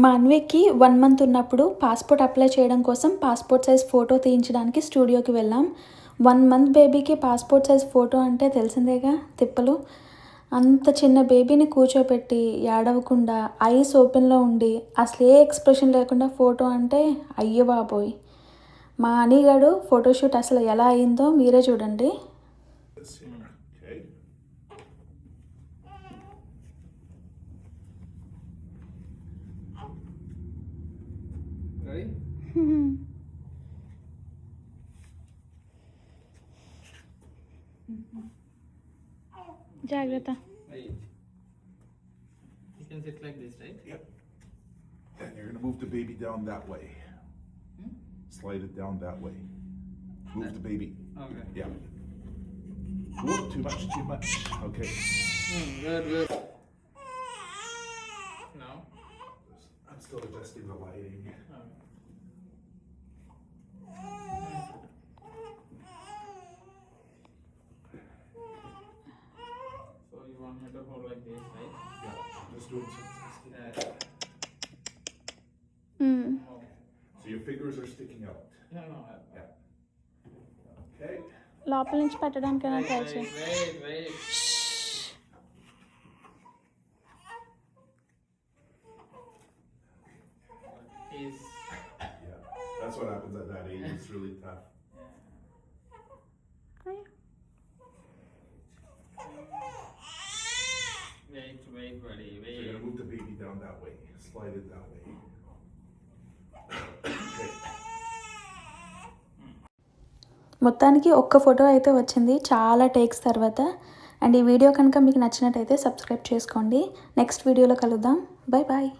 మా అన్వేకి 1 మంత్ ఉన్నప్పుడు passport apply చేయడం కోసం పాస్పోర్ట్ సైజ్ ఫోటో తీయించడానికి స్టూడియోకి వెళ్ళాం. 1 మంత్ బేబీకి పాస్పోర్ట్ సైజ్ ఫోటో అంటే తెలిసిందేగా తిప్పలు. అంత చిన్న బేబీని కూర్చోపెట్టి ఏడవకుండా ఐస్ ఓపెన్లో ఉండి అసలు ఏ ఎక్స్ప్రెషన్ లేకుండా ఫోటో అంటే అయ్యో బాబోయ్. మా అనిగాడు ఫోటోషూట్ అసలు ఎలా అయిందో మీరే చూడండి. జాగ్రత్త. You can sit like this, right? Yep. And you're going to move the baby down that way. Slide it down that way. Move the baby. Okay. Yeah. Whoa, too much. Okay. Good. Now? I'm still adjusting the lighting. So you want me to hold like this, right? Yeah, just doing some testing. Oh. So your fingers are sticking out. No. Yeah. Okay. లోపల నుంచి పెట్టడానికైనా try చేయి. Wait. Yeah, that's what happens at that age. It's really tough. Wait, buddy, So wait. you're gonna move the baby down that way. Slide it that way. Okay. మొత్తానికి ఒక్క photo అయితే వచ్చింది చాలా takes తర్వాత. And ఈ video కనుక మీకు నచ్చినట్టయితే సబ్స్క్రైబ్ చేసుకోండి. నెక్స్ట్ వీడియోలో కలుద్దాం. బాయ్.